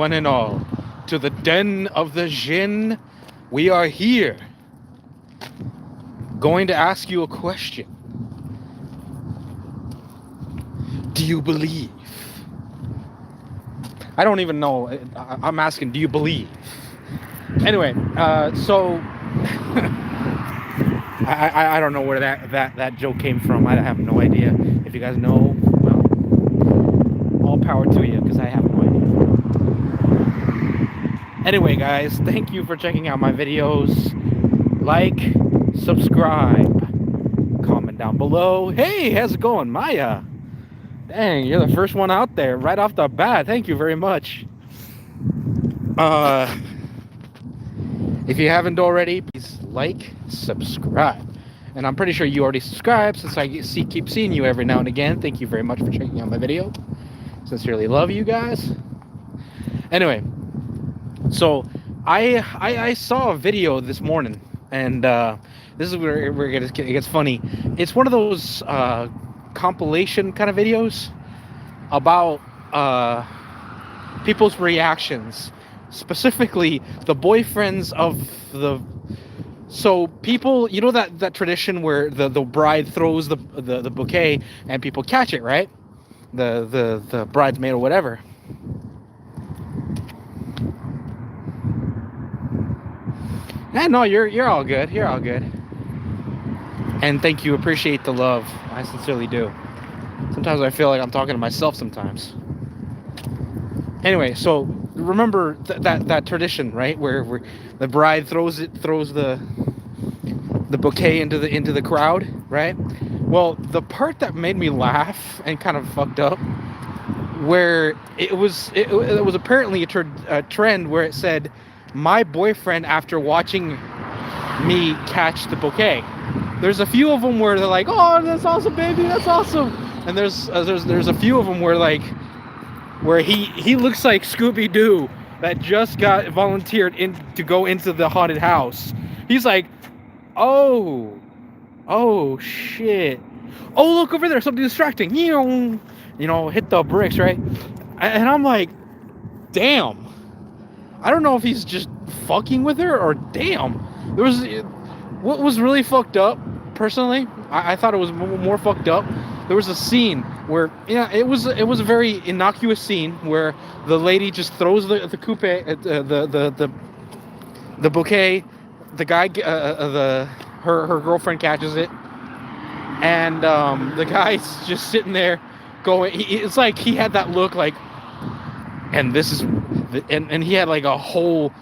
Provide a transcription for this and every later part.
one and all, to the den of the Djinn. We are here, going to ask you a question. Do you believe? I don't even know. I'm asking, do you believe? Anyway, so I don't know where that joke came from. I have no idea. If you guys know, well, all power to you, because I have no idea. Anyway, guys, thank you for checking out my videos. Like, subscribe, comment down below. Hey, how's it going, Maya? Dang, you're the first one out there right off the bat. Thank you very much. If you haven't already, please like, subscribe. And I'm pretty sure you already subscribed, since I keep seeing you every now and again. Thank you very much for checking out my video. Sincerely love you guys. Anyway, so I saw a video this morning, and this is where it gets funny. It's one of those compilation kind of videos about people's reactions, specifically the boyfriends of the. So people, you know that tradition where the bride throws the bouquet and people catch it, right? The bridesmaid or whatever. No, you're all good. You're all good. And thank you. Appreciate the love. I sincerely do. Sometimes I feel like I'm talking to myself sometimes. Anyway, so remember that tradition, right? Where the bride throws the bouquet into the crowd, right? Well, the part that made me laugh and kind of fucked up, where it was apparently a trend where it said, "My boyfriend after watching me catch the bouquet." There's a few of them where they're like, "Oh, that's awesome, baby, that's awesome," and there's a few of them where he looks like Scooby-Doo that just got volunteered to go into the haunted house. He's like, oh shit, oh look over there, something distracting, you know, hit the bricks, right? And I'm like, damn. I don't know if he's just fucking with her or damn. What was really fucked up, personally, I thought it was more fucked up. There was a scene where, yeah, it was a very innocuous scene where the lady just throws the coupe, the bouquet, the guy, her girlfriend catches it, and the guy's just sitting there going. It's like he had that look like, and this is. And he had like a whole.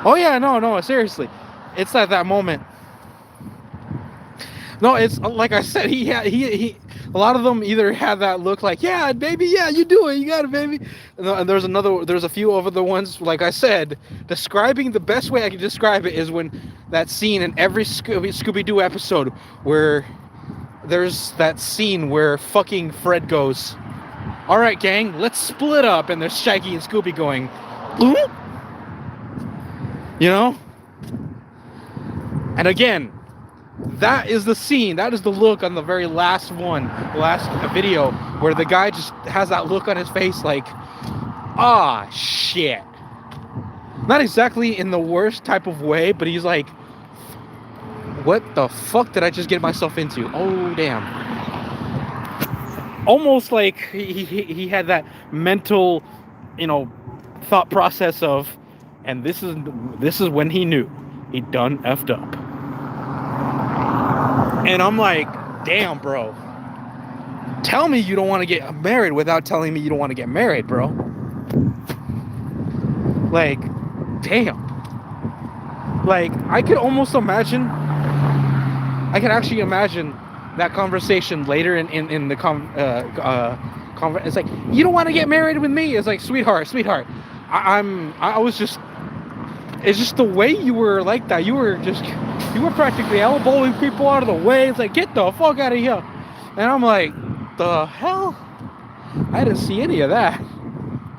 Oh yeah, no, seriously, it's at that moment. No, it's like I said, he a lot of them either had that look like, yeah, baby, yeah, you do it, you got it, baby. And there's a few other ones, like I said, describing the best way I can describe it is when that scene in every Scooby-Doo episode where there's that scene where fucking Fred goes, "All right, gang, let's split up," and there's Shaggy and Scooby going, "Boop." You know? And again, that is the scene, that is the look on the very last video, where the guy just has that look on his face like, ah, shit. Not exactly in the worst type of way, but he's like, what the fuck did I just get myself into? Oh, damn. Almost like he had that mental, thought process of, and this is when he knew he done effed up. And I'm like, damn, bro. Tell me you don't want to get married without telling me you don't want to get married, bro. Like, damn. Like, I could actually imagine that conversation later in the conference. It's like, you don't want to get married with me. It's like, sweetheart. It's just the way you were like that. You were practically elbowing people out of the way. It's like, get the fuck out of here. And I'm like, the hell? I didn't see any of that.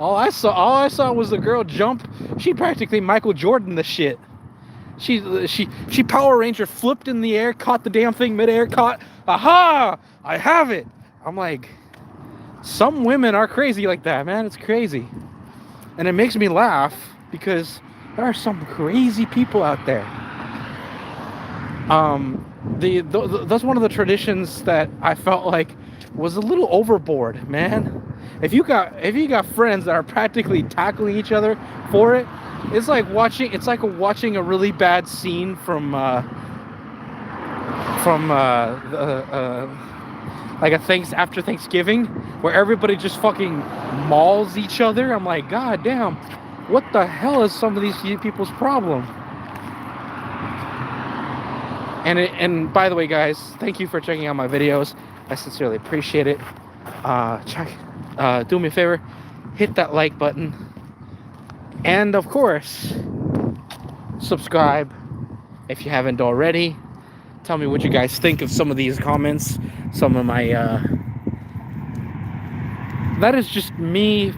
All I saw was the girl jump. She practically Michael Jordan the shit. She Power Ranger flipped in the air, caught the damn thing midair, aha! I have it. I'm like, some women are crazy like that, man. It's crazy. And it makes me laugh because there are some crazy people out there. That's one of the traditions that I felt like was a little overboard, man. If you got friends that are practically tackling each other for it, it's like watching a really bad scene from like after Thanksgiving, where everybody just fucking mauls each other. I'm like, God damn, what the hell is some of these people's problem? And by the way, guys, thank you for checking out my videos. I sincerely appreciate it. Do me a favor, hit that like button, and of course, subscribe if you haven't already. Tell me what you guys think of some of these comments, some of my that is just me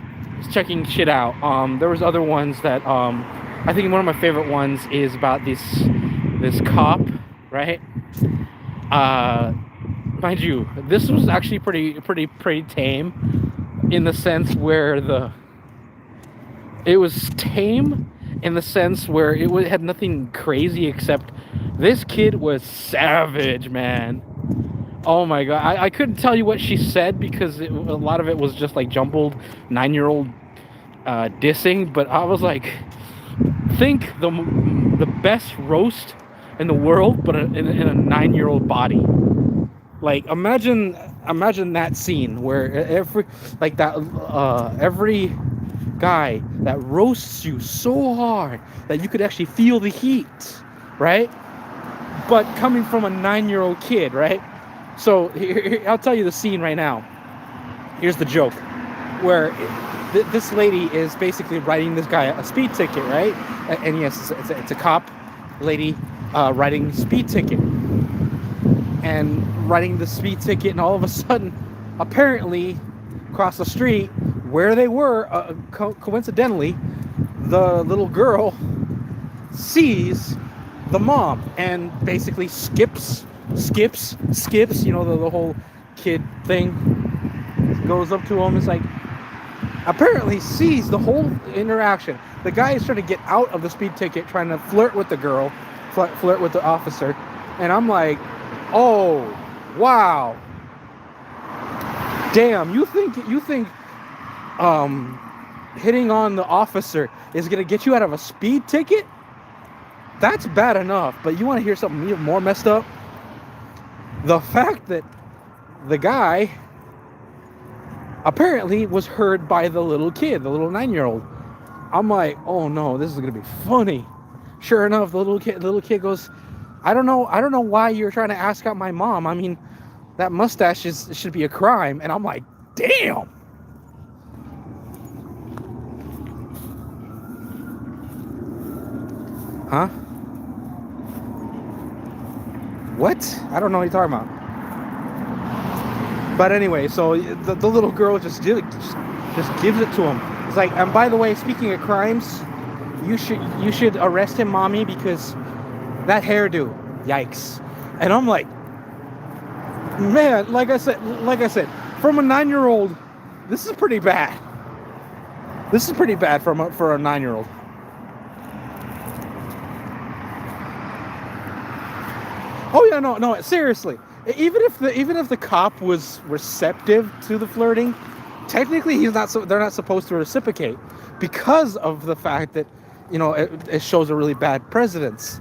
checking shit out. There was other ones that I think one of my favorite ones is about this cop, right? Mind you, this was actually pretty tame, in the sense where it was tame in the sense where it had nothing crazy, except this kid was savage, man. Oh my god, I couldn't tell you what she said because a lot of it was just like jumbled 9-year-old dissing, but I was like, think the best roast in the world, but in a 9-year-old body. Like, imagine that scene where every guy that roasts you so hard that you could actually feel the heat, right? But coming from a 9-year-old kid, right? So here, I'll tell you the scene right now. Here's the joke, where this lady is basically writing this guy a speed ticket, right? And yes, it's a cop lady writing speed ticket, and writing the speed ticket, and all of a sudden, apparently, across the street where they were, coincidentally, the little girl sees the mom and basically skips, you know, the whole kid thing, goes up to him. It's like, apparently sees the whole interaction. The guy is trying to get out of the speed ticket, trying to flirt with the girl, flirt with the officer, and I'm like, oh, wow, damn, you think hitting on the officer is gonna get you out of a speed ticket? That's bad enough, but you want to hear something even more messed up? The fact that the guy apparently was heard by the little kid, the little 9-year-old. I'm like, oh no, this is gonna be funny. Sure enough, the little kid goes, I don't know why you're trying to ask out my mom. I mean, that mustache should be a crime. And I'm like, damn. Huh? What? I don't know what you're talking about. But anyway, so the little girl just gives it to him. It's like, and by the way, speaking of crimes, you should arrest him, mommy, because that hairdo, yikes. And I'm like, man, like I said, from a 9-year-old, this is pretty bad. This is pretty bad for a 9-year-old. Oh yeah, no, seriously. Even if the cop was receptive to the flirting, technically they're not supposed to reciprocate, because of the fact that, you know, it shows a really bad precedence.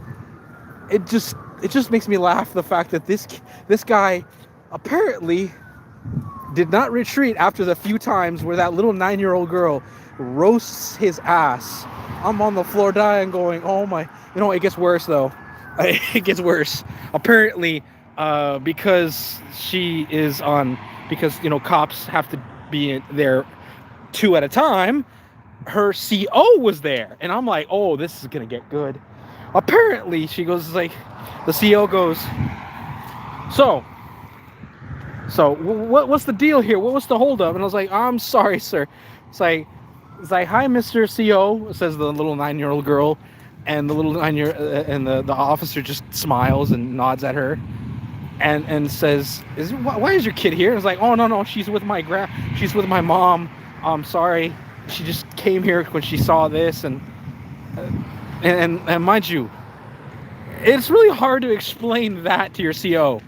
It just makes me laugh, the fact that this guy apparently did not retreat after the few times where that little 9-year-old girl roasts his ass. I'm on the floor dying, going, oh my, you know, it gets worse though. It gets worse. Apparently, because you know, cops have to be there 2 at a time, her CO was there, and I'm like, oh, this is gonna get good. Apparently, she goes, like, the CO goes, so what's the deal here? What was the holdup? And I was like, I'm sorry, sir. It's like, hi, Mr. CO, says the little 9-year-old girl, and the little 9-year and the officer just smiles and nods at her. and says, why is your kid here? And it's like, oh no, she's with she's with my mom. I'm sorry, she just came here when she saw this, and mind you, it's really hard to explain that to your CO,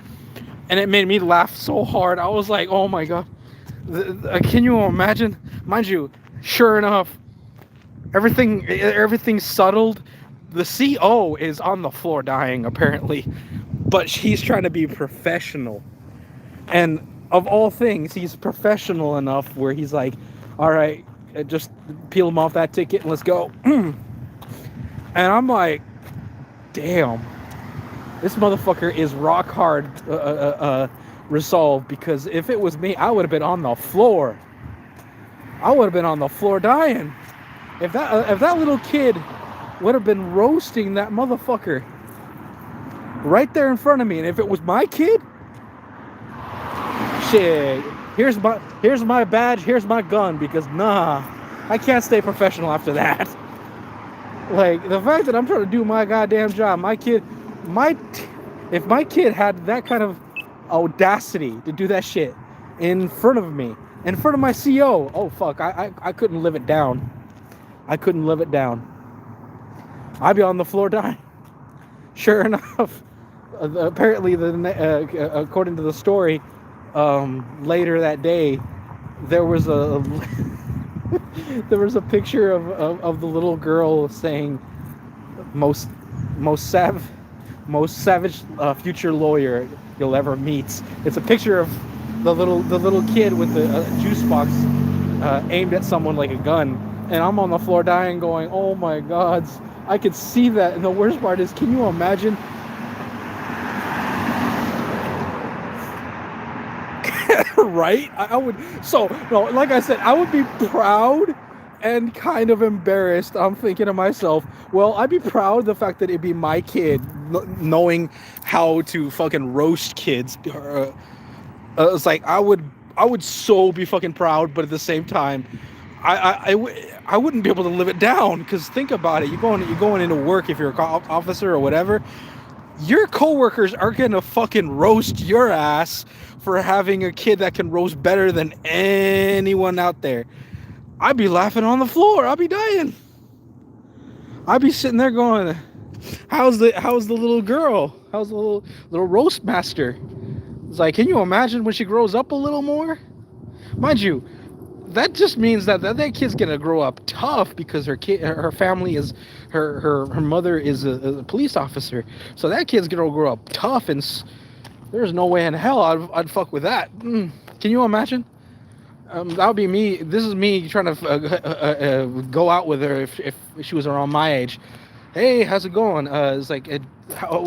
and it made me laugh so hard. I was like, oh my god, can you imagine? Mind you, sure enough, everything's settled. The CO is on the floor dying apparently, but he's trying to be professional. And of all things, he's professional enough where he's like, all right, just peel him off that ticket and let's go. And I'm like, damn, this motherfucker is rock hard resolved, because if it was me, I would have been on the floor. I would have been on the floor dying. If that little kid would have been roasting that motherfucker right there in front of me, and if it was my kid, shit, here's my badge, here's my gun, because nah, I can't stay professional after that. Like, the fact that I'm trying to do my goddamn job, if my kid had that kind of audacity to do that shit in front of me, in front of my CO, oh fuck, I couldn't live it down. I couldn't live it down. I'd be on the floor dying. Sure enough, apparently, according to the story, later that day, there was a picture of the little girl saying, most savage future lawyer you'll ever meet. It's a picture of the little kid with the juice box aimed at someone like a gun, and I'm on the floor dying, going, oh my god, I could see that. And the worst part is, can you imagine? Right? I would. So no, like I said, I would be proud and kind of embarrassed. I'm thinking to myself, well, I'd be proud of the fact that it'd be my kid, knowing how to fucking roast kids. It's like I would so be fucking proud, but at the same time, I wouldn't be able to live it down, because think about it. You're going into work, if you're a officer or whatever. Your coworkers are gonna fucking roast your ass for having a kid that can roast better than anyone out there. I'd be laughing on the floor. I'd be dying. I'd be sitting there going, how's the little girl? How's the little roast master? It's like, can you imagine when she grows up a little more? Mind you, that just means that kid's gonna grow up tough, because her family is, her mother is a police officer, so that kid's gonna grow up tough, and there's no way in hell I'd fuck with that. Can you imagine? That would be me. This is me trying to go out with her if she was around my age. Hey, how's it going? It's like,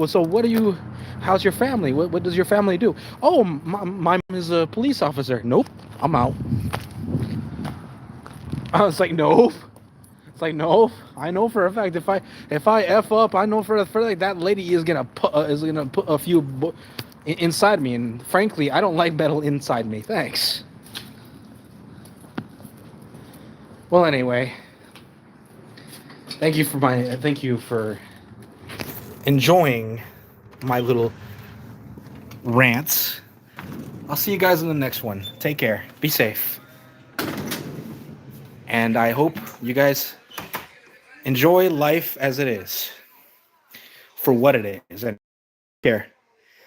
so how's your family? What does your family do? Oh, my mom is a police officer. Nope, I'm out. I was like, nope. It's like, no, I know for a fact, if I F up, I know for like that lady is gonna put a few inside me, and frankly, I don't like metal inside me. Thanks. Well, anyway, thank you for enjoying my little rants. I'll see you guys in the next one. Take care. Be safe. And I hope you guys enjoy life as it is, for what it is. And here,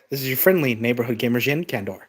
this is your friendly neighborhood gamer, Djinn Candor.